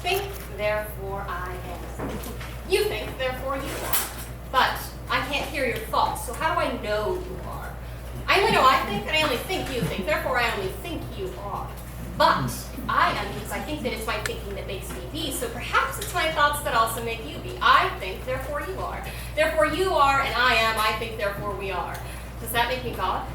think, therefore I am. You think, therefore you are. But I can't hear your thoughts, so how do I know you are? I only know I think, and I only think you think, therefore I only think you are. But I am because I think that it's my thinking that makes me be, so perhaps it's my thoughts that also make you be. I think, therefore you are. Therefore you are, and I am, I think, therefore we are. Does that make me God?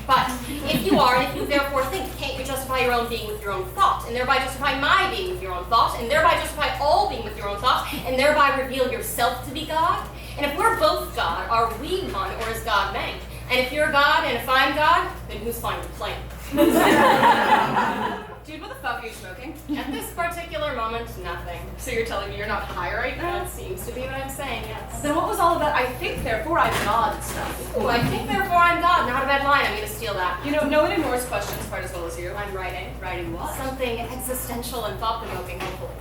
But if you are, and if you therefore think, can't you justify your own being with your own thought, and thereby justify my being with your own thought, and thereby justify all being with your own thought, and thereby reveal yourself to be God? And if we're both God, are we one, or is God mank? And if you're God, and if I'm God, then who's flying the plane? Dude, what the fuck are you smoking? At this particular moment, nothing. So you're telling me you're not high right now? That seems to be what I'm saying, yes. Then what was all of that I think, therefore I'm God stuff? Ooh, I think, therefore I'm God. Not a bad line. I'm going to steal that. You know, no one ignores questions quite as well as you. I'm writing. Writing what? Something existential and thought-provoking, hopefully.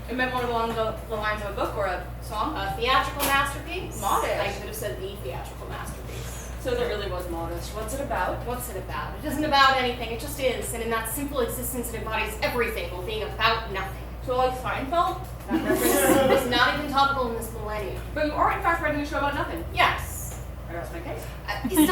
It meant one along the lines of a book or a song? A theatrical masterpiece? Modest. I could have said the theatrical masterpiece. So that really was modest. What's it about? What's it about? It isn't about anything, it just is. And in that simple existence, it embodies everything while being about nothing. So like Seinfeld? That reference is not even topical in this millennium. But you are in fact writing a show about nothing. Yes. I rest my case. It's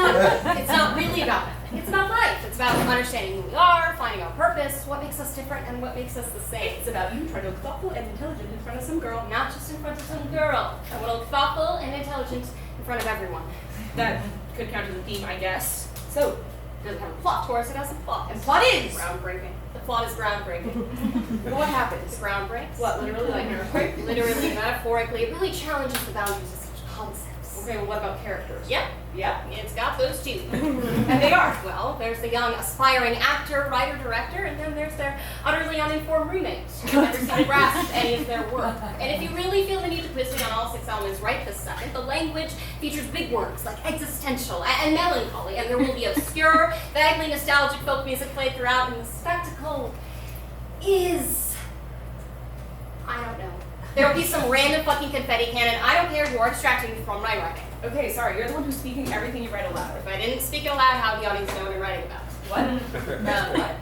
not really about nothing. It's about life. It's about understanding who we are, finding our purpose, what makes us different, and what makes us the same. It's about you trying to look thoughtful and intelligent in front of some girl. Not just in front of some girl. I want to look thoughtful and intelligent in front of everyone. That could count as a theme, I guess. So, Does it have a plot? Of course, it has a plot. and plot is! Groundbreaking. The plot is groundbreaking. But what happens? It's groundbreaks. What, literally, like an earthquake? Literally, metaphorically, it really challenges the boundaries of such concepts. Okay, well what about characters? Yep, Yep. it's got those too. And they are. Well, there's the young, aspiring actor, writer, director, and then there's their utterly uninformed roommate who never seems to grasp any of their work. And if you really feel the need to quiz me on all 6 elements right this second, the language features big words like existential and melancholy, and there will be obscure, vaguely nostalgic folk music played throughout, and the spectacle is... I don't know. There will be some random fucking confetti cannon. I don't care, you are distracting me from my writing. Okay, sorry, you're the one who's speaking everything you write aloud. If I didn't speak it aloud, how would the audience know what I'm writing about? What? What?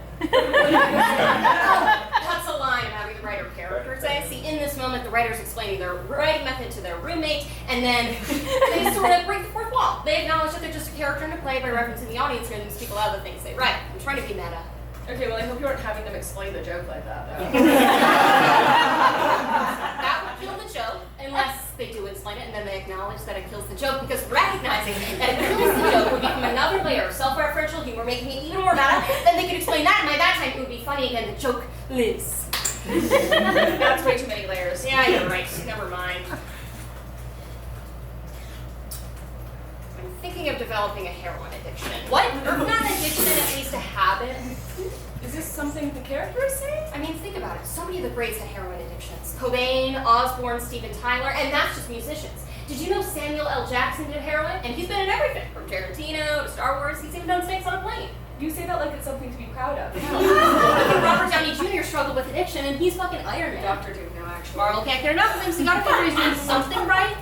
That's a line about either writer or character say. See, in this moment, the writer's explaining their writing method to their roommate, and then they sort of break the fourth wall. They acknowledge that they're just a character in a play by referencing the audience here and then speak aloud the things they write. I'm trying to be meta. Okay, well I hope you aren't having them explain the joke like that, though. That would kill the joke, unless they do explain it and then they acknowledge that it kills the joke, because recognizing that it kills the joke would become another layer of self-referential humor, making it even more meta. Then they could explain that, and by that time it would be funny again. The joke lives. That's way too many layers. Yeah, you're right. Never mind. I'm thinking of developing a heroin addiction. What? Or not an addiction, at least a habit. Is this something the character is saying? I mean, think about it. So many of the greats had heroin addictions. Cobain, Osbourne, Steven Tyler, and that's just musicians. Did you know Samuel L. Jackson did heroin? And he's been in everything, from Tarantino to Star Wars. He's even done Snakes on a Plane. You say that like it's something to be proud of. Even Robert Downey Jr. struggled with addiction, and he's fucking Iron Man. Dr. Doom now, actually. Marvel can't get enough of him, so you gotta figure he's doing something right.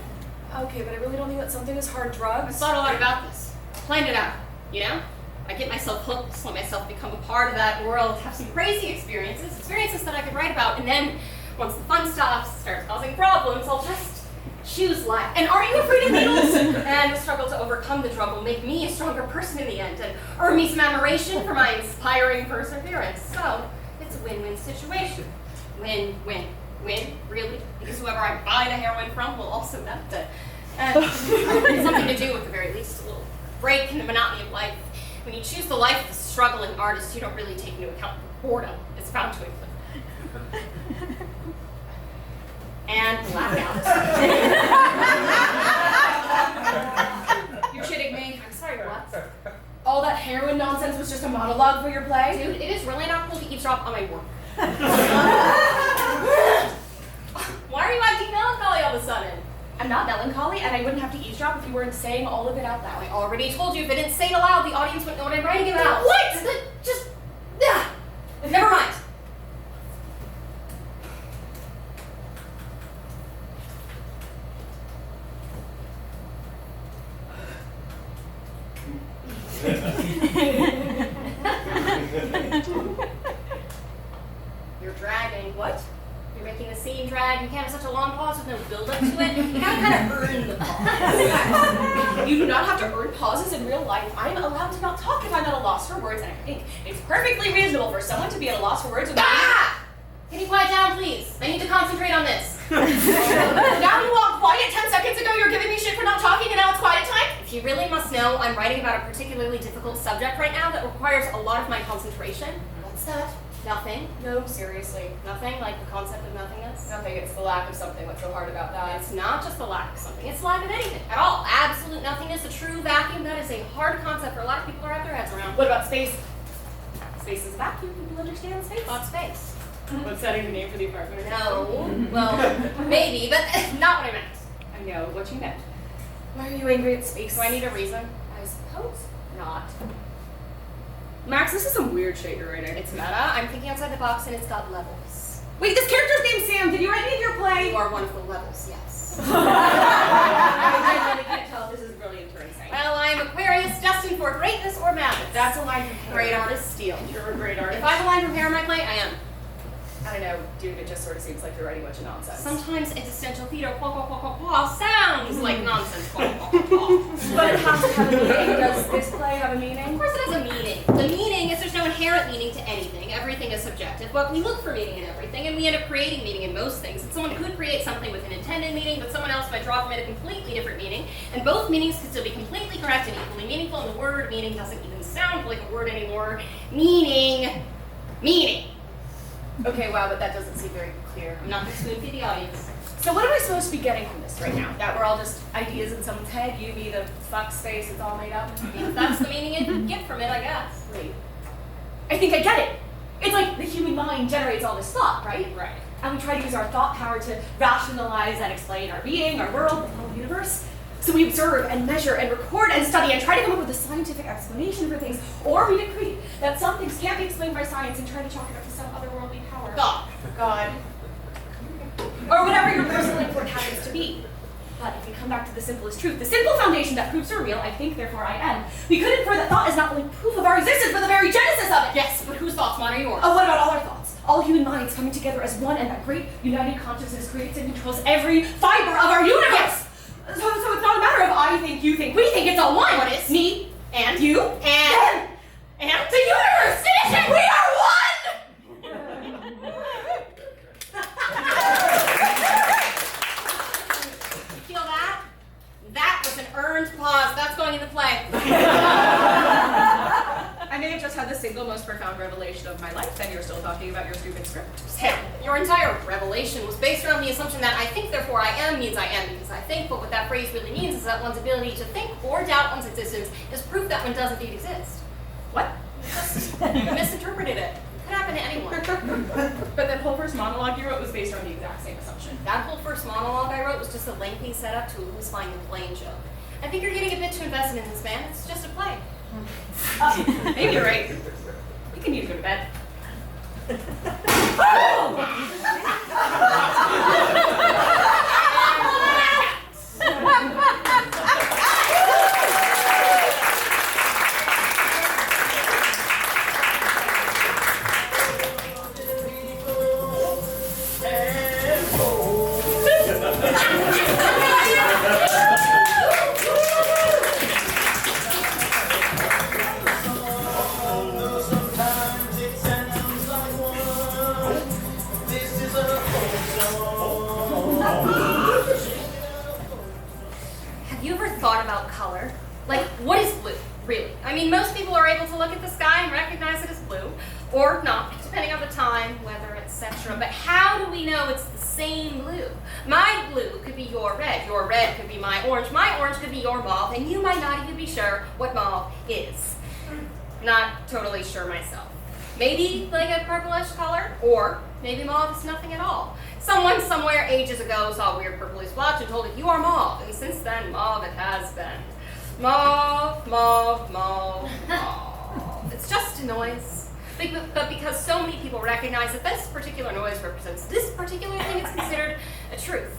Okay, but I really don't think that something is hard I drugs. thought a lot about this. I planned it out, you know? I get myself hooked, let myself become a part of that world, have some crazy experiences that I could write about, and then, once the fun stops, starts causing problems, I'll just choose life. And are you afraid of needles? And the struggle to overcome the drug will make me a stronger person in the end, and earn me some admiration for my inspiring perseverance. So, it's a win-win situation. Win-win. Win, really? Because whoever I buy the heroin from will also benefit. And something to do, at the very least, a little break in the monotony of life. When you choose the life of a struggling artist, you don't really take into account the boredom it's bound to include. And blackout. You're kidding me. I'm sorry, what? All that heroin nonsense was just a monologue for your play? Dude, it is really not cool to eavesdrop on my work. Why are you acting melancholy all of a sudden? I'm not melancholy, and I wouldn't have to eavesdrop if you weren't saying all of it out loud. I already told you, if I didn't say it aloud, the audience wouldn't know what I'm writing about. What? Just, never mind. You're dragging. What? You're making the scene drag. You can't have such a long pause with no build-up to it. You gotta kind of earn the pause. You do not have to earn pauses in real life. I'm allowed to not talk if I'm at a loss for words, and I think it's perfectly reasonable for someone to be at a loss for words without Can you quiet down, please? I need to concentrate on this. Now you all quiet 10 seconds ago, you're giving me shit for not talking, and now it's quiet time? If you really must know, I'm writing about a particularly difficult subject right now that requires a lot of my concentration. What's that? Nothing. No, seriously. Nothing? Like the concept of nothingness? Nothing, it's the lack of something. What's so hard about that? It's not just the lack of something, it's the lack of anything at all. Absolute nothingness, a true vacuum, that is a hard concept for a lot of people to wrap their heads around. What about space? Space is a vacuum. People understand space. About space. What's setting the name for the apartment? No. Well, maybe, but not what I meant. I know what you meant. Why are you angry at space? Do I need a reason? I suppose not. Max, this is some weird shit you're writing. It's meta. I'm thinking outside the box and it's got levels. Wait, this character's name's Sam. Did you write any of your play? You are one of the levels, yes. I really can't tell if this is brilliant or insane. Well, I am Aquarius, destined for greatness or madness. That's a line from Hair. Great artist, steal. You're a great artist. If I have a line from Hair in my play, I am. I don't know, dude, it just sort of seems like you're writing a bunch of nonsense. Sometimes existential theater sounds like nonsense. But it has to have a meaning. Does this play have a meaning? Of course it has a meaning. The meaning is there's no inherent meaning to anything. Everything is subjective, but we look for meaning in everything, and we end up creating meaning in most things. And someone could create something with an intended meaning, but someone else might draw from it a completely different meaning, and both meanings could still be completely correct and equally meaningful, and the word meaning doesn't even sound like a word anymore. Meaning. Okay, wow, but that doesn't seem very clear. I'm not going to spoon feed the audience. So what am I supposed to be getting from this right now? That we're all just ideas in someone's head, you, me, the fuck space, it's all made up? I mean, if that's the meaning you can get from it, I guess. Wait. I think I get it. It's like the human mind generates all this thought, right? Right. And we try to use our thought power to rationalize and explain our being, our world, the whole universe. So we observe and measure and record and study and try to come up with a scientific explanation for things, or we decree that some things can't be explained by science and try to chalk it up to some otherworldly power. God. Or whatever your personal import happens to be. But if we come back to the simplest truth, the simple foundation that proves are real, I think, therefore I am, we could infer that thought is not only proof of our existence, but the very genesis of it. Yes, but whose thoughts, mine or yours? Oh, what about all our thoughts? All human minds coming together as one, and that great united consciousness creates and controls every fiber of our universe. Yes. So it's not a matter of I think, you think, we think, it's all one. What is? Me, And? you, And? and the universe. Finish it! We are one! You feel that? That was an earned pause. That's going in the play. I may have just had the single most profound revelation of my life, and you're still talking about your stupid script. Sam, your entire revelation was based around the assumption that I think, therefore I am means I am because I think, but what that phrase really means is that one's ability to think or doubt one's existence is proof that one does indeed exist. What? You misinterpreted it. It could happen to anyone. But that whole first monologue you wrote was based on the exact same assumption. That whole first monologue I wrote was just a lengthy setup to a who's flying the plane joke. I think you're getting a bit too invested in this, man. It's just a play. Maybe you're right. You can need to go to bed. Have you ever thought about color? Like, what is blue, really? I mean, most people are able to look at the sky and recognize it as blue, or not, depending on the time, weather, etc. But how do we know it's the same blue? My blue could be your red could be my orange could be your mauve, and you might not even be sure what mauve is. Not totally sure myself. Maybe like a purplish color, or maybe mauve is nothing at all. Someone somewhere ages ago saw a weird purplish splotch and told it, you are mauve, and since then, mauve it has been. Mauve, mauve, mauve, mauve. It's just a noise. But because so many people recognize that this particular noise represents this particular thing, it's considered a truth.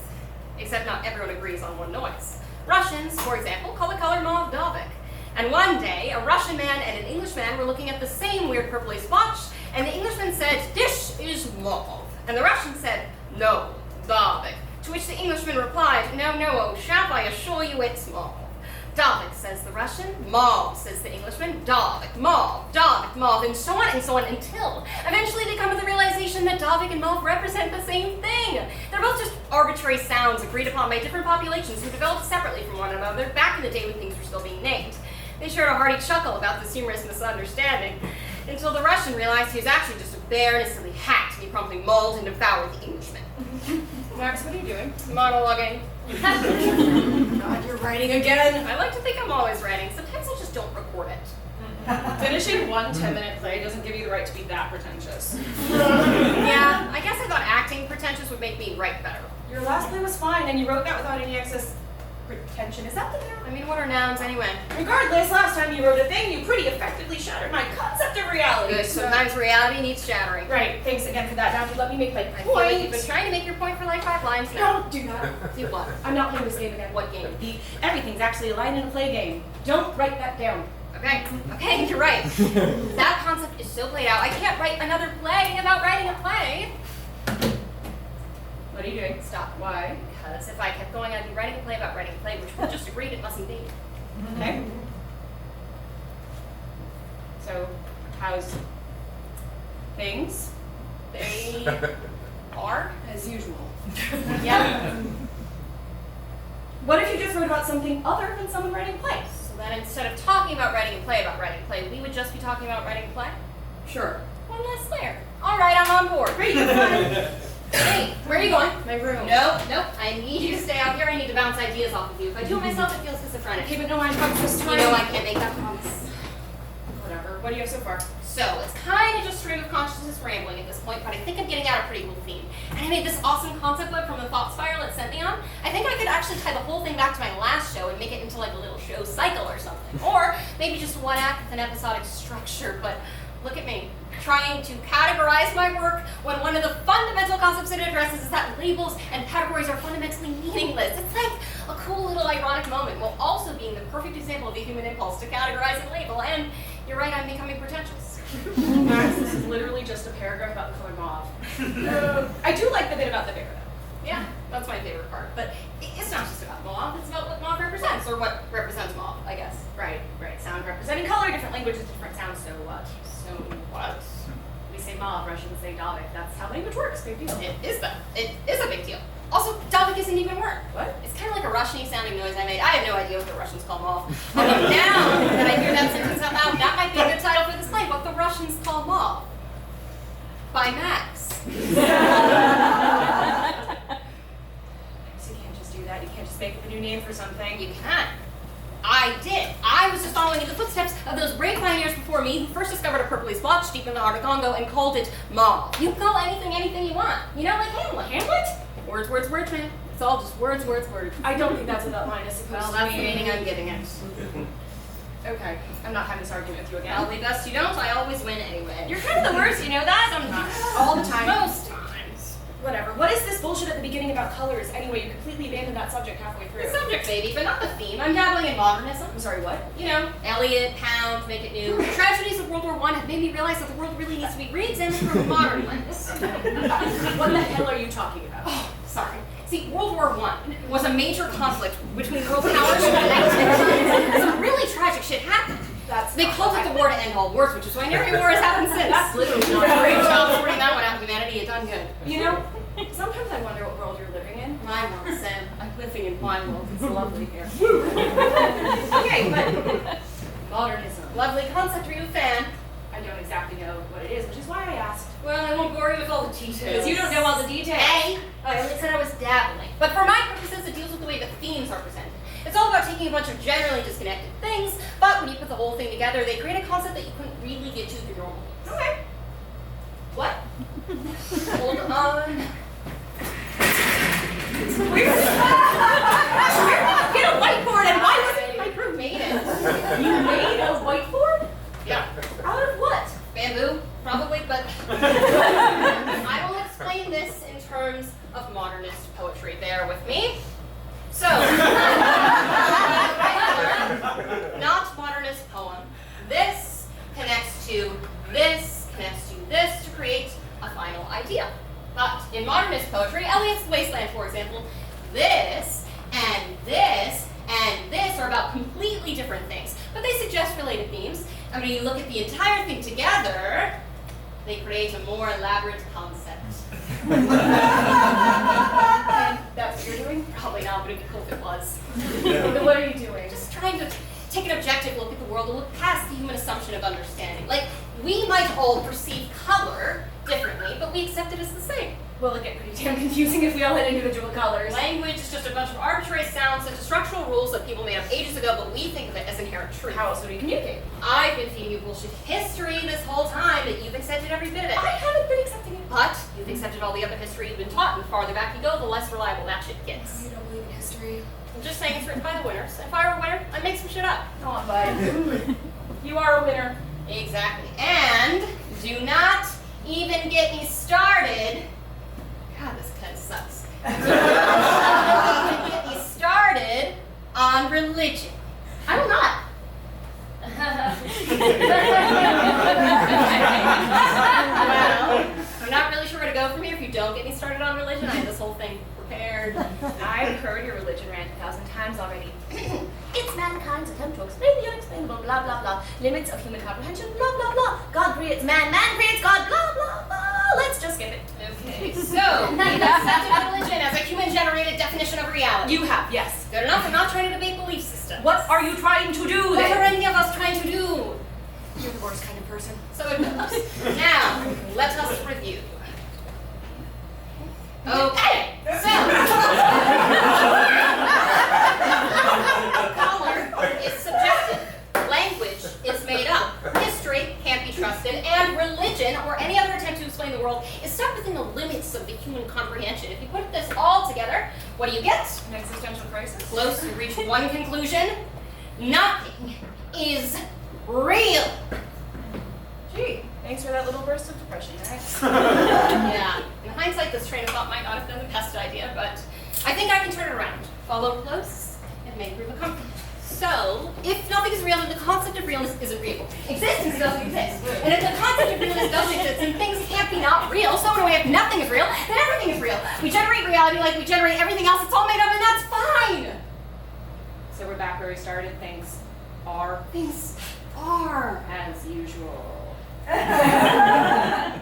Except not everyone agrees on one noise. Russians, for example, call the color mauve Dalvik. And one day, a Russian man and an Englishman were looking at the same weird purpley splotch, and the Englishman said, "This is mauve." And the Russian said, "No, Davik." To which the Englishman replied, "No, no, oh chap, I assure you it's mauve." Davik, says the Russian. Mauve, says the Englishman. Davik, mauve, and so on, until eventually they come to the realization that Davik and mauve represent the same thing. They're both just arbitrary sounds agreed upon by different populations who developed separately from one another back in the day when things were still being named. They shared a hearty chuckle about this humorous misunderstanding, until the Russian realized he was actually just a bear in a silly hat, and he promptly mauled and devoured the Englishman. Max, what are you doing? Monologuing. God, you're writing again. I like to think I'm always writing. Sometimes I just don't record it. Finishing one 10-minute play doesn't give you the right to be that pretentious. Yeah, I guess I thought acting pretentious would make me write better. Your last play was fine, and you wrote that without any excess pretension. Is that the noun? I mean, what are nouns anyway? Regardless, last time you wrote a thing, you pretty effectively shattered my concept of reality. Good. Sometimes reality needs shattering. Right. Thanks again for that. Now, if you let me make my I feel point. like you've been trying to make your point for like 5 lines now. Don't do that. Do what? I'm not playing this game again. What game? Everything's actually a line in a play game. Don't write that down. Okay, you're right. That concept is so played out. I can't write another play about writing a play. What are you doing? Stop. Why? Because if I kept going, I'd be writing a play about writing a play, which we just agreed it mustn't be. Okay. So, how's things? They are. As usual. Yeah. What if you just wrote about something other than someone writing plays? So then instead of talking about writing a play about writing a play, we would just be talking about writing a play? Sure. One less layer. All right, I'm on board. Great, you're fine. Hey, where are you going? My room. Nope. I need you to stay out here. I need to bounce ideas off of you. If I do it myself, it feels schizophrenic. Okay, but no, I promise this time. You know I can't make that promise. Whatever. What do you have so far? So, it's kind of just stream of consciousness rambling at this point, but I think I'm getting out a pretty cool theme. And I made this awesome concept web from the thought spiral it sent me on. I think I could actually tie the whole thing back to my last show and make it into like a little show cycle or something. Or maybe just one act with an episodic structure, but look at me, trying to categorize my work when one of the fundamental concepts it addresses is that labels and categories are fundamentally meaningless. It's like a cool little ironic moment, while also being the perfect example of the human impulse to categorize and label. And you're right, I'm becoming pretentious. Max, this is literally just a paragraph about the color mauve. I do like the bit about the bear, though. Yeah, that's my favorite part. But it's not just about mauve, it's about what mauve represents, or what represents mauve, I guess. Right. Sound representing color, different languages, different sounds, so what? So what? We say mauve, Russians say Davik. That's how language works. Big deal. It is a big deal. Also, Davik isn't even a word. What? It's kind of like a Russian-y sounding noise I made. I have no idea what the Russians call mauve. Although now that I hear that sentence out loud, that might be a good title for this play, What the Russians Call Mauve. By Max. So you can't just do that. You can't just make up a new name for something. You can. I did. I was just following in the footsteps of those brave pioneers before me who first discovered a purpley splotch deep in the heart of Congo and called it mauve. You can call anything you want. You know, like Hamlet. Hamlet? Words, man. It's all just words. I don't think that's what that line is supposed Well, to that's the mean. meaning I'm giving it. Okay, I'm not having this argument with you again. Probably best you don't. I always win anyway. You're kind of the worst, you know that? Sometimes. All the time. Most times. Whatever. What is this bullshit at the beginning about colors? Anyway, you completely abandoned that subject halfway through. The subject, baby, but not the theme. I'm dabbling in modernism. I'm sorry, what? You know, Eliot, Pound, make it new. The tragedies of World War I have made me realize that the world really needs to be re-examined from a modern lens. What the hell are you talking about? Oh, sorry. See, World War I was a major conflict between world powers in the 1910s. Some really tragic shit happened. They called it the war to end all wars, which is why every war has happened since. That's literally not Great true. job sorting that one out of humanity. You done good. You know, sometimes I wonder what world you're living in. My world, Sam. I'm living in my world. It's lovely here. Okay, but modernism. Lovely concept. Are you a fan? I don't exactly know what it is, which is why I asked. Well, I won't bore you with all the details. Because you don't know all the details. Hey, I only said I was dabbling. But for my purposes, it deals with the way that themes are presented. It's all about taking a bunch of generally disconnected things, but when you put the whole thing together, they create a concept that you couldn't really get to through normal means. Okay. What? Hold on. Get a whiteboard, and why wasn't My crew made it. you made a whiteboard? Yeah. Out of what? Bamboo, probably, but I will explain this in terms of modernist poetry. Bear with me. So, not modernist poem. This connects to this to create a final idea. But in modernist poetry, Eliot's Wasteland, for example, this and this and this are about completely different things, but they suggest related themes, and when you look at the entire thing together, they create a more elaborate concept. And that's what you're doing? Probably not, but it'd be cool if it was. Then what are you doing? Just trying to take an objective look at the world and look past the human assumption of understanding. Like, we might all perceive color differently, but we accept it as the same. Well, it'd get pretty damn confusing if we all had individual colors. Language is just a bunch of arbitrary sounds and structural rules that people made up ages ago, but we think of it as inherent truth. How else would we communicate? I've been feeding you bullshit history this whole time, and you've accepted every bit of it. I haven't been accepting it. But you've accepted all the other history you've been taught, and the farther back you go, the less reliable that shit gets. You don't believe in history. I'm just saying it's written by the winners. If I were a winner, I'd make some shit up. Come on, bud. You are a winner. Exactly. And do not even get me started. God, this kind of sucks. Do not even get me started on religion. I will not. Well, I'm not really sure where to go from here if you don't get me started on religion. I have this whole thing prepared. I've heard your religion rant 1,000 times already. It's mankind's attempt to explain the unexplainable, blah, blah, blah. Limits of human comprehension, blah, blah, blah. God creates man, man creates God, blah, blah, blah. Let's just skip it. Okay, so you've accepted religion as a human-generated definition of reality. You have, yes. Good enough. I'm not trying to debate belief systems. What are you trying to do What then? are any of us trying to do? You're the worst kind of person. So it goes. Now, let us review. Okay, so color is subjective, language is made up, history can't be trusted, and religion, or any other attempt to explain the world, is stuck within the limits of the human comprehension. If you put this all together, what do you get? An existential crisis? Close, you reach one conclusion. Nothing is real. Gee, thanks for that little burst of depression, right? Yeah. In hindsight, this train of thought might not have been the best idea, but I think I can turn it around. Follow close, it may prove a comfort. So, if nothing is real, then the concept of realness isn't real. Existence doesn't exist. And if the concept of realness doesn't exist, then things can't be not real. So in a way, if nothing is real, then everything is real. We generate reality like we generate everything else. It's all made up, and that's fine. So we're back where we started. Things are Things are. as usual. Yeah.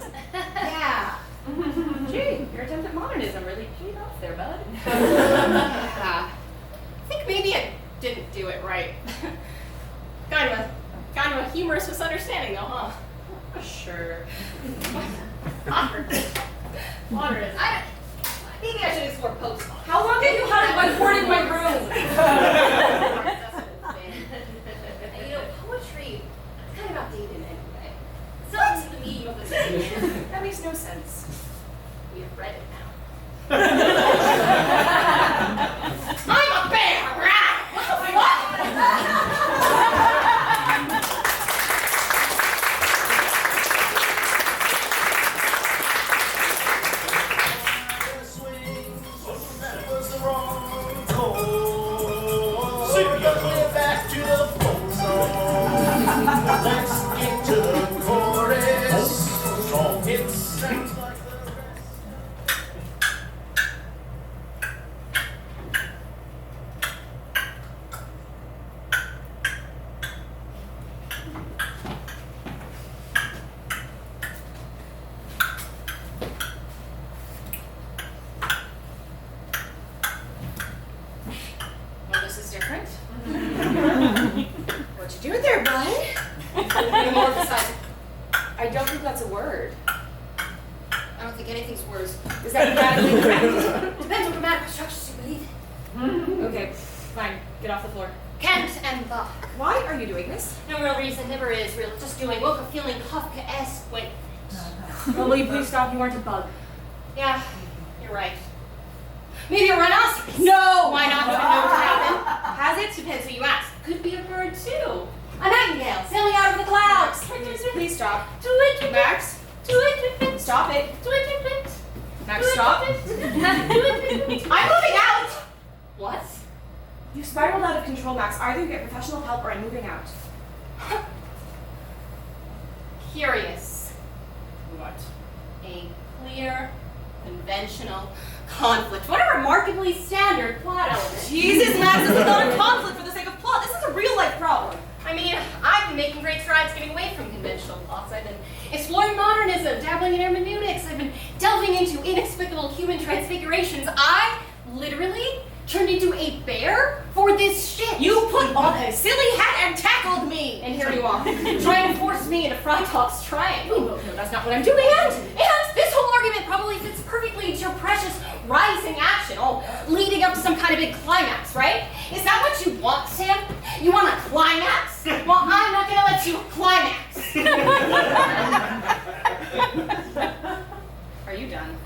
Gee, your attempt at modernism really paid off there, bud. Yeah. I think maybe I didn't do it right. kind of a humorous misunderstanding, though, huh? Sure. Modernism. Maybe I should explore post-modern. How long have you had whiteboard in my room? You know, poetry is kind of outdated anyway. It's not the medium of the day. That makes no sense. We have read it now. I'm a bear! What? Back to the folk song. Let's get to the chorus. It sounds like the Well, this is different. What you doing there, bud? Metamorphosize. I don't think that's a word. I don't think anything's words. Is that grammatically correct? Depends on grammatical structures you believe in. Okay, fine. Get off the floor. Kant and Bach. Why are you doing this? No real reason, never is real. Just doing. Woke up feeling Kafka-esque when. Well, will you please stop? You aren't a bug. Yeah, you're right. Maybe a rhinoceros. No! Why not? Do I know what happened? Has it? Depends who you ask. Could be a bird too. A nightingale sailing out of the clouds. Please stop. Tweet, Max, tweet, stop it. tweet. Max, stop. I'm moving out. What? You spiraled out of control, Max. Either you get professional help or I'm moving out. Curious. What? A clear Conventional conflict. What a remarkably standard plot element. Jesus, Max, this is not a conflict for the sake of plot. This is a real-life problem. I mean, I've been making great strides getting away from conventional plots. I've been exploring modernism, dabbling in hermeneutics. I've been delving into inexplicable human transfigurations. I literally turned into a bear for this shit. You put on a silly hat and tackled me. And here you are, trying to force me into Frytops Triangle. We both know that's not what I'm doing. And this whole argument probably fits perfectly into your precious rising action, all leading up to some kind of big climax, right? Is that what you want, Sam? You want a climax? Well, I'm not gonna let you climax. Are you done?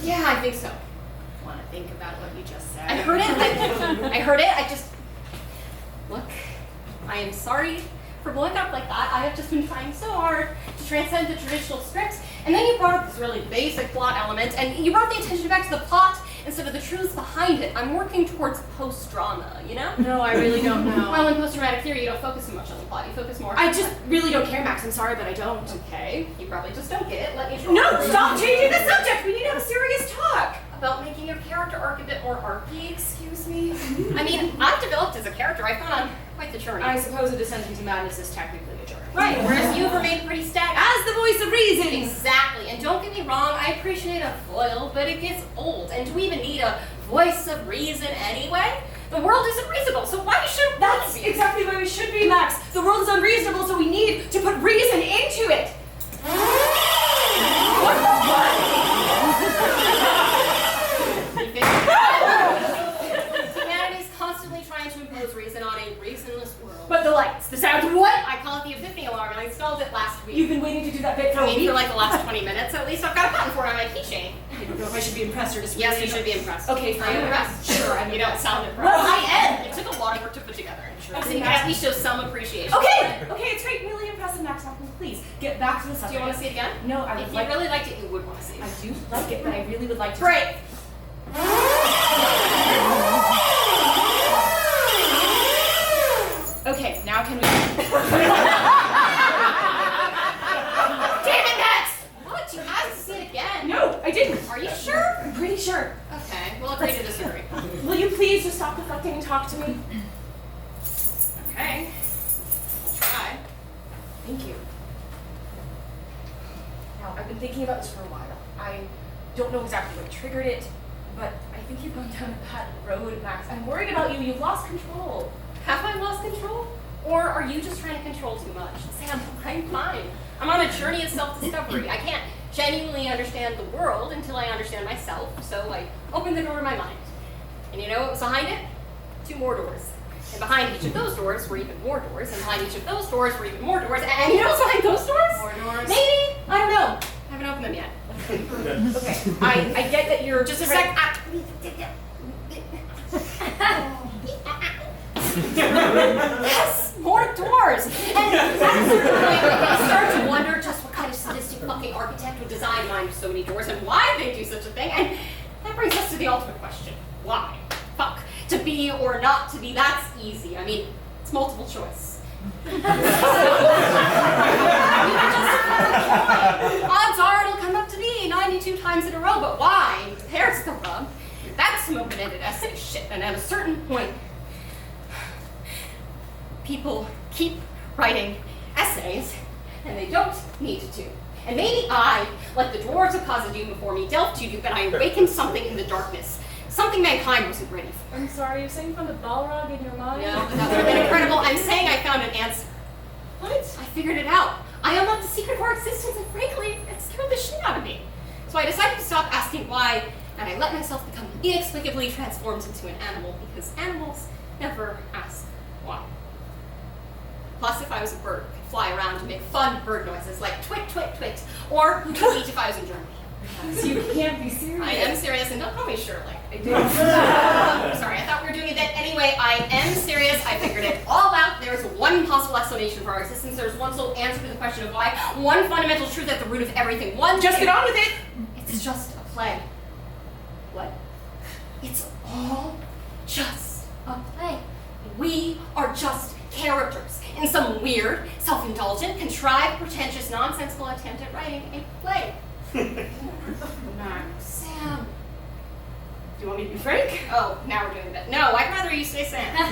Yeah, I think so. Want to think about what you just said? I heard it. I heard it. I just... Look, I am sorry for blowing up like that. I have just been trying so hard to transcend the traditional script. And then you brought up this really basic plot element, and you brought the attention back to the plot instead of the truths behind it. I'm working towards post-drama, you know? No, I really don't know. Well, in post-dramatic theory, you don't focus so much on the plot. You focus more... I just really don't care, Max. I'm sorry, but I don't. Okay, you probably just don't get it. Let me try. No, stop changing the subject. We need to have a serious talk. About making your character arc a bit more arcy, excuse me. I mean, I've developed as a character. I've gone on quite the journey. I suppose a descent into madness is technically a journey. Right, whereas you've remained pretty stagnant. As the voice of reason. Exactly, and don't get me wrong, I appreciate a foil, but it gets old. And do we even need a voice of reason anyway? The world isn't reasonable, so why should That's exactly where we should be, Max. The world is unreasonable, so we need to put reason into it. Humanity's constantly trying to impose reason on a reasonless world. But the lights, the sound, what? I call it the epiphany alarm, and I installed it last week. You've been waiting to do that bit for a week? for like the last 20 minutes. At least I've got a button for it on my keychain. I don't know if I should be impressed or just Yes, really you should be impressed. Okay, Are you fine. impressed? Sure, I'm You don't sound impressed. Well, I am. It took a lot of work to put together. Sure. So you can at least show some appreciation. Okay, it's great. Really impressive, Max. Now, please get back to the subject. Do you want to see it again? No, I would If you like. really liked it, you would want to see it. I do like it, but I really would like to. Great. Okay, now can we? Damn it, Max! What? You have to see it again. No, I didn't. Are you sure? I'm pretty sure. Okay, we'll agree to disagree. Will you please just stop deflecting and talk to me? Okay. I'll try. Thank you. Now, I've been thinking about this for a while. I don't know exactly what triggered it, but I think you've gone down a bad road, Max. I'm worried about you. You've lost control. Have I lost control? Or are you just trying to control too much? Sam, I'm fine. I'm on a journey of self-discovery. I can't genuinely understand the world until I understand myself, so I opened the door to my mind. And you know what was behind it? 2 more doors. And behind each of those doors were even more doors, and behind each of those doors were even more doors, and you know what's behind those doors? More doors. Maybe? I don't know. I haven't opened them yet. Okay, I get that you're Just a sec. Yes, more doors. And that's the point where I start to wonder just what kind of sadistic fucking architect would design behind so many doors and why they do such a thing. And that brings us to the ultimate question: why? Fuck. To be or not to be, that's easy. I mean, it's multiple choice. Odds are it'll come up to be 92 times in a row, but why? There's the rub. That's some open-ended essay shit, and at a certain point, people keep writing essays, and they don't need to. And maybe I, like the dwarves of Khazad-dûm before me, delved too deep, and I awakened something in the darkness. Something mankind wasn't ready for. I'm sorry, you're saying from the Balrog in your mind? No, that would have been incredible. I'm saying I found an answer. What? I figured it out. I unlocked the secret of our existence, and frankly, it scared the shit out of me. So I decided to stop asking why, and I let myself become inexplicably transformed into an animal, because animals never ask why. Plus, if I was a bird, I could fly around and make fun bird noises like twit, twit, twit, or who could eat if I was in Germany. So you can't be serious. I am serious, and don't call me Shirley. I do. Sorry, I thought we were doing a bit. Anyway, I am serious. I figured it all out. There's one possible explanation for our existence. There's one sole answer to the question of why. One fundamental truth at the root of everything. One. Just get on with it. It's just a play. What? It's all just a play. We are just characters in some weird, self-indulgent, contrived, pretentious, nonsensical attempt at writing a play. Sam. Do you want me to be Frank? Oh, now we're doing that. No, I'd rather you say Sam. I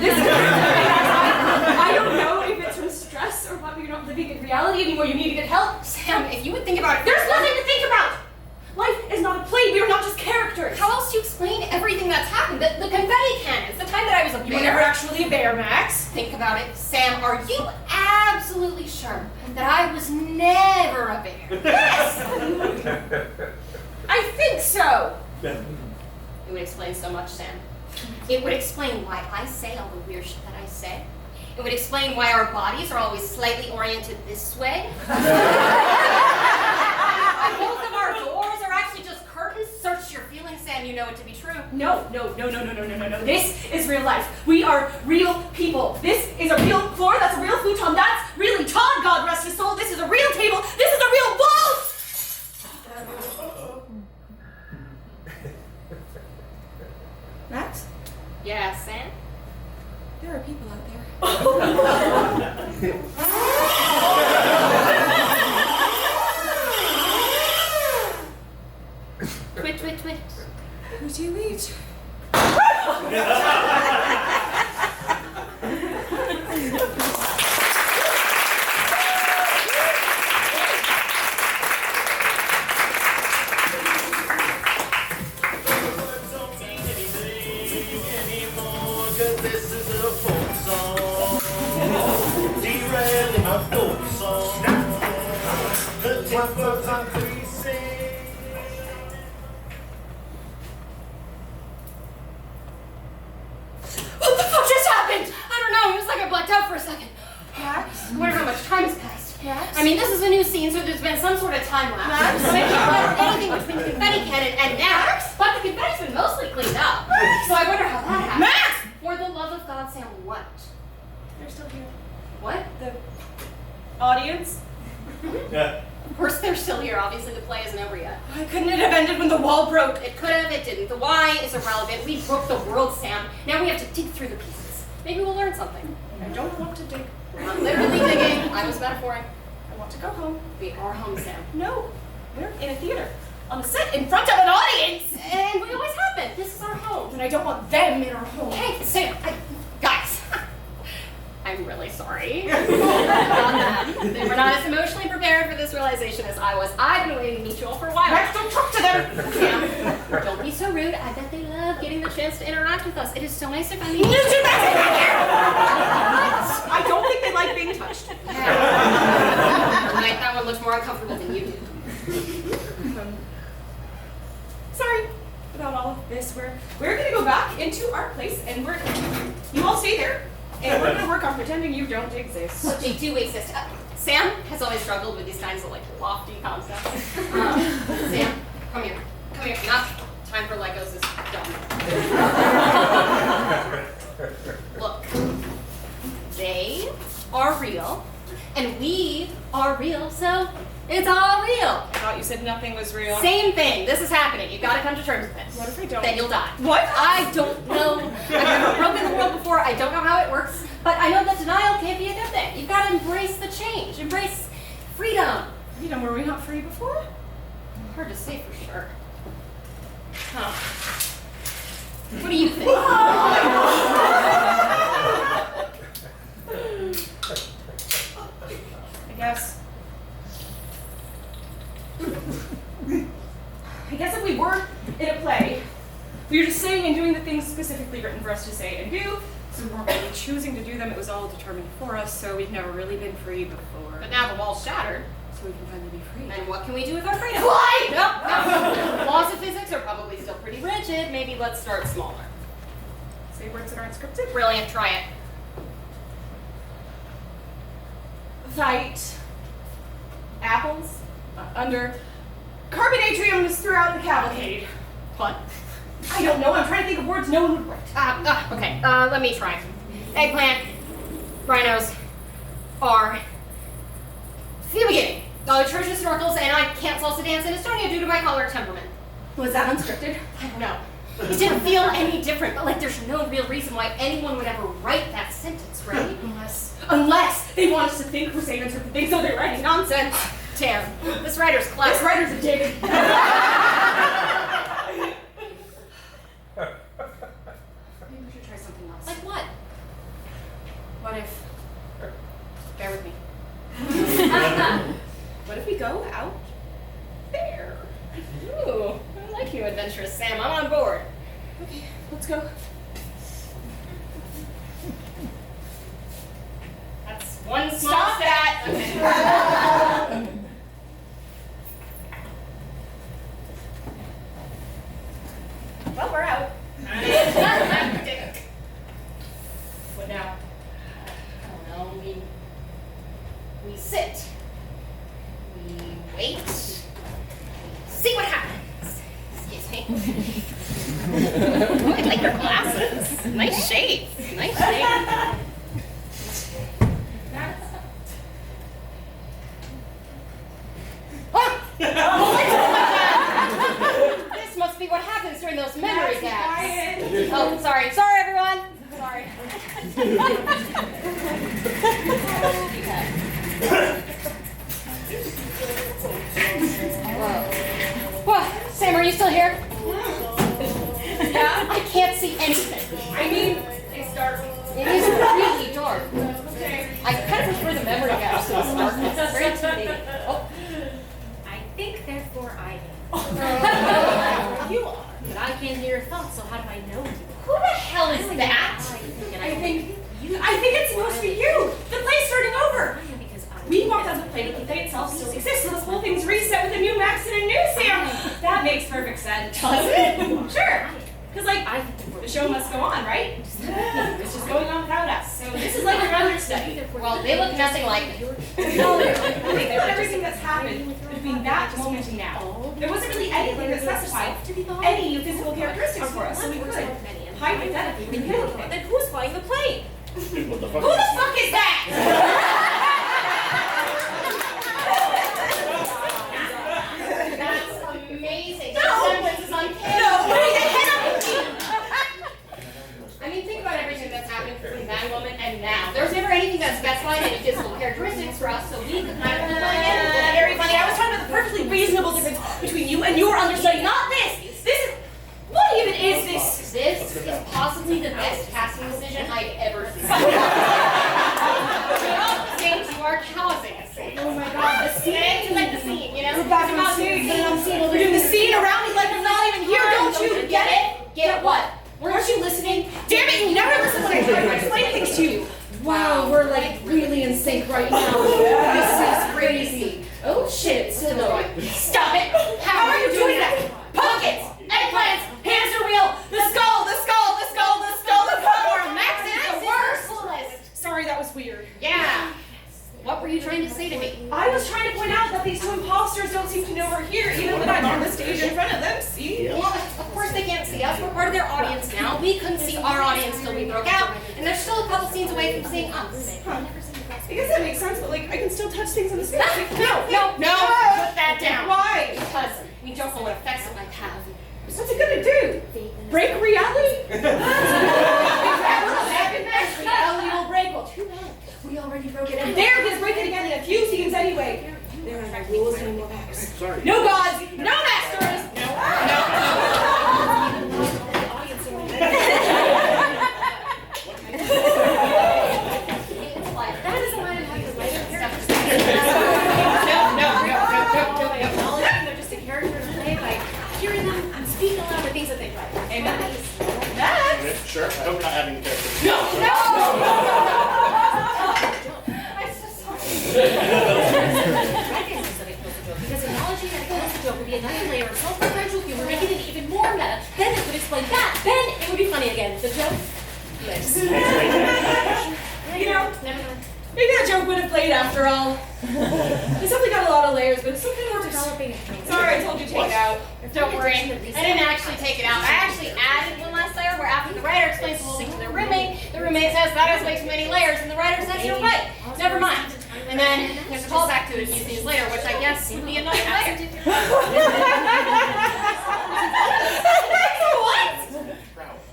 don't know if it's from stress or what, but you're not living in reality anymore. You need to get help. Sam, if you would think about it. There's nothing to think about! Life is not a play. We are not just characters. How else do you explain everything that's happened? The confetti cannons, the time that I was a bear. You were never actually a bear, Max. Think about it. Sam, are you absolutely sure that I was never a bear? Yes! I think so. It would explain so much, Sam. It would explain why I say all the weird shit that I say. It would explain why our bodies are always slightly oriented this way. Both of our doors are actually just curtains. Search your feelings, Sam. You know it to be true. No. This is real life. We are real people. This is a real floor. That's a real futon. That's really Todd, God rest his soul. This is a real table. This is a real wall. Max? Yeah, Sam? There are people out there. Twit, twit, twit. Who do you eat? This is a folk song. Derailing my folk song. The tempers are increasing. What the fuck just happened? I don't know. It was like I blacked out for a second. Max? I wonder how much time has passed. Max? I mean, this is a new scene, so there's been some sort of time lapse. So I can't remember anything between the confetti cannon and now. But the confetti's been mostly cleaned up. So I wonder how that happened. Max! For the love of God, Sam, what? They're still here. What? The audience? Yeah. Of course they're still here. Obviously the play isn't over yet. Why couldn't it have ended when the wall broke? It could have, it didn't. The why is irrelevant. We broke the world, Sam. Now we have to dig through the pieces. Maybe we'll learn something. I don't want to dig. We're not literally digging. I was metaphoring. I want to go home. We are home, Sam. No, we're in a theater. On a set in front of an audience. And we always have been. This is our home. And I don't want them in our home. Hey, Sam, guys. I'm really sorry. About that. They were not as emotionally prepared for this realization as I was. I've been waiting to meet you all for a while. Max, don't talk to them. Sam, don't be so rude. I bet they love getting the chance to interact with us. It is so nice to finally You meet two you. Max, I don't think they like being touched. Tonight, that one looks more uncomfortable than you do. Sorry about all of this. We're gonna go back into our place and you all stay there. And we're gonna work on pretending you don't exist. But they do exist. Sam has always struggled with these kinds of like lofty concepts. Sam, come here. Come here. Not time for Legos is done. Look, they are real, and we are real, so it's all real. I thought you said nothing was real. Same thing. This is happening. You've got to come to terms with this. What if I don't? Then you'll die. What? I don't know. I've never broken the world before. I don't know how it works. But I know that denial can't be a good thing. You've got to embrace the change. Embrace freedom. Freedom, were we not free before? Hard to say for sure. Huh. What do you think? I guess if we weren't in a play, we were just saying and doing the things specifically written for us to say and do, so we weren't really choosing to do them. It was all determined for us, so we've never really been free before. But now the wall's shattered. So we can finally be free. And what can we do with our freedom? Fly! No. Laws of physics are probably still pretty rigid. Maybe let's start smaller. Say words that aren't scripted. Brilliant, try it. Fight. Apples. Under. Carbonatriums throughout the cavalcade. What? I don't know. I'm trying to think of words no one would write. Okay, let me try. Eggplant, rhinos, are the beginning. Atrocious snorkels, and I can't salsa dance in Estonia due to my choleric temperament. Was that unscripted? I don't know. It didn't feel any different, but like there's no real reason why anyone would ever write that sentence, right? Unless they want us to think we're saying unscripted things, so they're writing nonsense. Damn, this writer's clever. This writer's a dig. Maybe we should try something else. Like what? What if... Bear with me. What if we go out there? Ooh, I like you, adventurous Sam. I'm on board. Okay, let's go. That's one small Stop step. that! Okay. Well, we're out. What now? I don't know. We sit. We wait. See what happens. Excuse me. I like your glasses. Nice shades. Nice shades. This must be what happens during those memory gaps. Oh, sorry. Sorry, everyone. Sorry. Whoa. Sam, are you still here? Yeah? I can't see anything. I mean, it's dark. It is really dark. Okay. I kind of prefer the memory gaps to this darkness. It's very intimidating. Oh. I think, therefore I am. You are. But I can't hear your thoughts, so how do I know you? Who the hell is that? I think it's supposed to be you! The play's starting over! Because I We walked out of the play, but the play itself still exists, so this whole thing's reset with a new Max and a new Sam! That makes perfect sense. Does it? Sure! Because, like, I think the show must go on, right? It's just going on without us. So this is like your understudy. Well, they look nothing like me. No, I think that everything that's happened between that moment and now, there wasn't really anything that specified any physical characteristics for us, so we could hypothetically rebuild it. Then who's flying the plane? What the Who the fuck is that? That's amazing. The semblance is uncanny. No, what the hell? I mean, think about everything that's happened between that moment and now. There was never anything that specified any physical characteristics for us, so we could kind of play it. Very funny. I was talking about the perfectly reasonable difference between you and your understudy, not this. This is... What even is this? This is possibly the best casting decision I've ever seen. James, you are causing a scene. Oh my god, the scene. You like the scene, you know? We're back on scene. We're doing the scene around me like I'm not even here, don't you? Get it? Get what? Weren't you listening? Damn it, you never listen when I try to explain things to you. Wow, we're like really in sync right now. This is crazy. Oh shit, it's still going. Stop it! How are you doing that? Pumpkins! Eggplants! Hamster wheel! The skull! The skull! The skull! The skull! The skull! Max is the worst! Sorry, that was weird. Yeah. What were you trying to say to me? I was trying to point out that these two imposters don't seem to know we're here, even when I'm on the stage in front of them. See? Well, of course they can't see us. We're part of their audience now. We couldn't see our audience till we broke out, and they're still a couple scenes away from seeing us. Huh. I guess that makes sense, but like, I can still touch things on the stage. No, put that down. Why? Because we don't know what effects it might have. What's it gonna do? Break reality? Reality will break. Well, too bad. We already broke it. And there, he's break it again in a few scenes anyway. There are no rules and no acts. Sorry. No gods, no masters. That is why I'm having to write stuff. They're just a character to play by hearing them and speaking aloud the things that they write. Amen. Okay, sure. I hope you're not having characters. No. I'm so sorry. Because acknowledging that it kills the joke would be another layer of self-referential humor, making it even more meta. Then it would explain that. Then it would be funny again. The joke lives. You know, Never mind. maybe that joke would have played after all. It's definitely got a lot of layers, but it's something more Developing a Sorry, I told you to take it out. Don't worry. I didn't actually take it out. I actually added one last layer where after the writer explains the whole thing to their roommate, the roommate says that is way too many layers, and the writer says you're right. Never mind. And then there's a callback to it a few scenes later, which I guess would be another layer. What?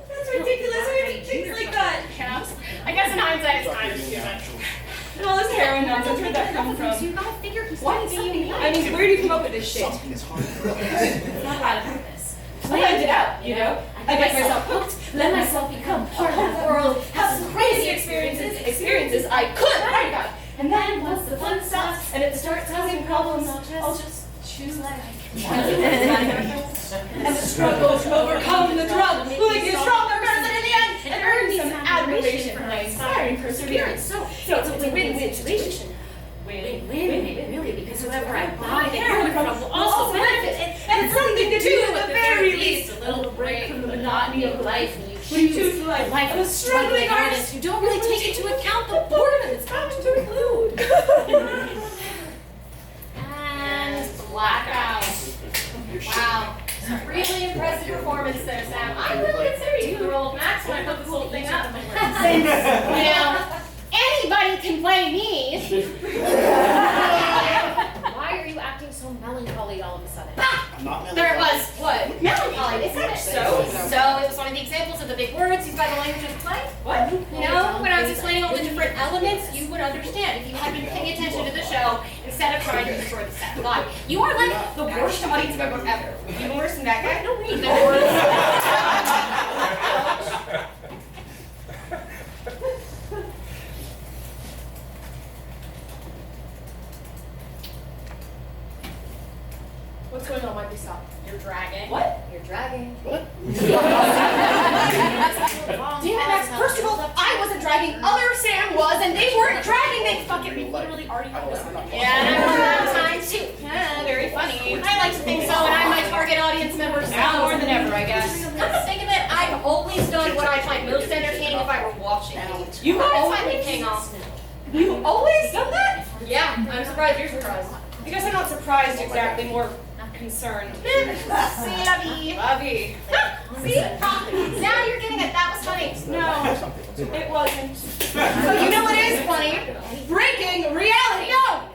That's ridiculous. Why do you think like that? Yeah. I guess in hindsight it's kind of too much. And all this heroin nonsense, where'd that come from? You gotta figure he's What doing do you something mean? else. this shit. Something is hard. It's not about this. Planned it out, you know? I get myself hooked, let myself become part of the world, have some crazy experiences I could write about. And then once the fun stops and it starts causing problems, I'll just choose life. And the struggle to overcome the drug will make you a stronger person in the end and earn some admiration for my inspiring perseverance. So it's a win-win situation. Win-win, really, because whoever I buy the heroin from will also benefit, and it's something to do at the very least. A little break from the monotony of life, and you choose the life of a struggling artist. You don't really take into account the boredom it's bound to include. And blackout. Wow. Really impressive performance there, Sam. I really consider you the role of Max when I put this whole thing up. Since, you know, anybody can play me. Why are you acting so melancholy all of a sudden? I'm not melancholy. There it was. What? Melancholy, isn't it? So it was one of the examples of the big words used by the language of the play. What? You know, when I was explaining all the different elements, you would understand if you had been paying attention to the show instead of trying to destroy the set. But you are like the worst audience member ever. Even worse than that guy. Don't read that word. What's going on, Mikey? Stop. You're dragging. What? You're dragging. What? Damn it, Max. First of all, I wasn't dragging. Other Sam was, and they weren't dragging. They fucking literally already had this. Yeah, and I won that time too. Yeah, very funny. I like to think so, and I'm my target audience members now more than ever, I guess. Come to think of it, I've always done what I find most entertaining if I were watching. You guys always paying off. You always done that? Yeah, I'm surprised you're surprised. I guess I'm not surprised exactly, more concerned. See, Lovey. Lovey. See? Now you're getting it. That was funny. No, it wasn't. So you know what is funny? Breaking reality. No!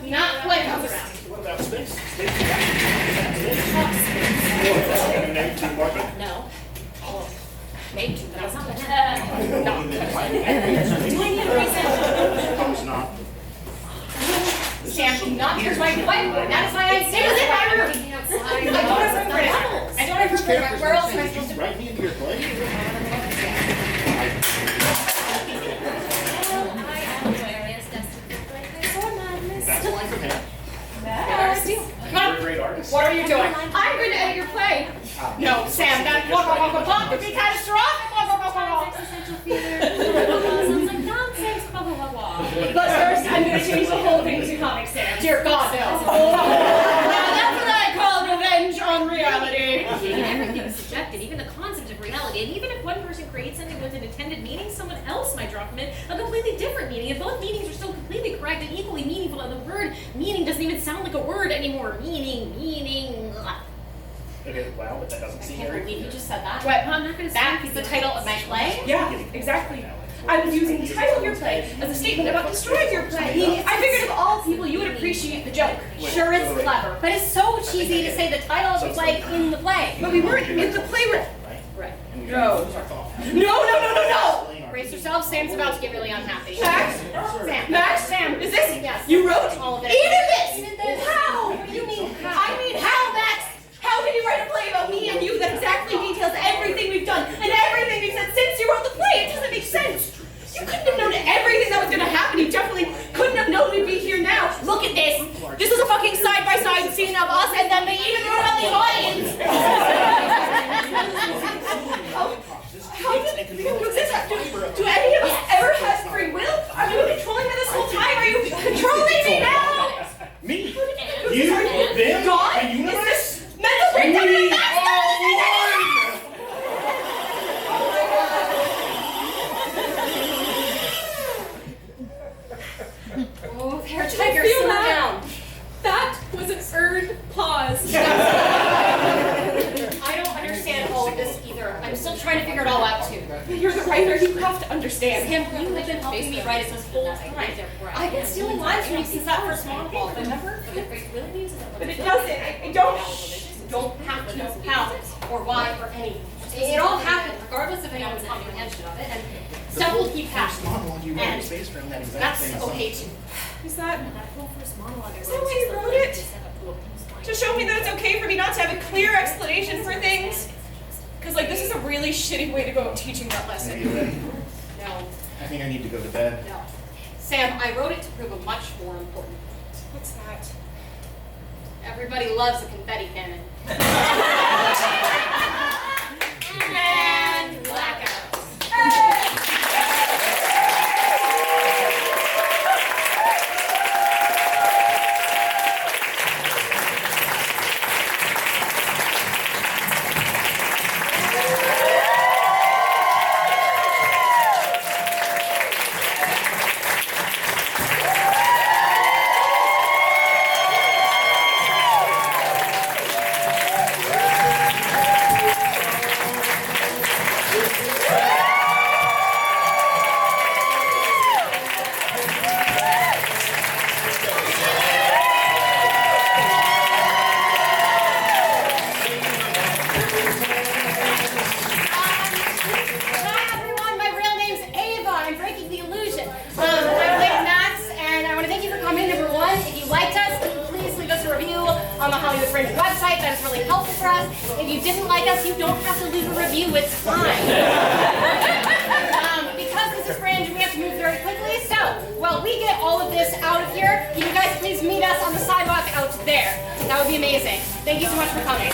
Not Legos. What about space? No. Maybe two, but I was not gonna. Do I need a reason? Not. Sam, do not use my whiteboard. That is why I stay within my room. I don't have room for it. I don't have room for it. Where else am I supposed to Write me into your play. That's a line from him. Come on. You're a great artist. What are you doing? I'm going to edit your play. No, Sam, that would be catastrophic. Sounds like nonsense. Blah blah blah blah. But first, I'm going to change the whole thing to Comic Sans. Dear God, no. Now that's what I call revenge on reality. Everything is subjective, even the concept of reality. And even if one person creates something with an intended meaning, someone else might draw from it a completely different meaning. And both meanings are still completely correct and equally meaningful. And the word meaning doesn't even sound like a word anymore. Meaning. Okay, wow, but that doesn't I seem can't very believe you just said that. What? I'm not going to That is the title of my play? Yeah, exactly. I was using the title of your play as a statement about destroying your play. I figured of all people, you would appreciate the joke. Sure, it's clever, but it's so cheesy to say the title of the play in the play. But we weren't in the play room. Right. No. No. Brace yourself, Sam's about to get really unhappy. Max? Sam, is this? Yes. You wrote All of it. even this? Even this. How? What do you mean, how? I mean, how, Max? How can you write a play about me and you that exactly details everything we've done and everything we've said since you wrote the play? It doesn't make sense. You couldn't have known everything that was going to happen. You definitely couldn't have known we'd be here now. Look at this. This is a fucking side-by-side scene of us and then they even wrote about the audience. How did do any of us ever have free will? Are you controlling me this whole time? Are you controlling me now? Me? You? Them? God? The universe? Is this mental breakdown? We are Oh, there, Tiger, Feel simmer that? down. That was an earned pause. I don't understand all of this either. I'm still trying to figure it all out too. You're the writer. You have to understand. Sam, you have been helping me write it this whole time. I've been stealing lines from you since that first monologue, remember? But it doesn't. I don't. Don't have to know how or why or anything. It all happened regardless of anyone's comprehension of it, and stuff will keep happening. monologue you wrote in space room, that exact That's same okay song. too. Is that That whole first monologue I Is wrote that why was you just wrote like it? set up to a punchline. to show me that it's okay for me not to have a clear explanation for things? Because, like, this is a really shitty way to go about teaching that Are lesson. you ready? No, I think I need to go to bed. no. Sam, I wrote it to prove a much more important point. What's that? Everybody loves a confetti cannon. And blackouts. Hi everyone, my real name's Ava. I'm breaking the illusion. I'm Lady Max, and I want to thank you for coming. Number one, if you liked us, please leave us a review on the Hollywood Fringe website. That is really helpful for us. If you didn't like us, you don't have to leave a review. It's fine. Because this is Fringe, we have to move very quickly. So, while we get all of this out of here, can you guys please meet us on the sidewalk out there? That would be amazing. Thank you so much for coming.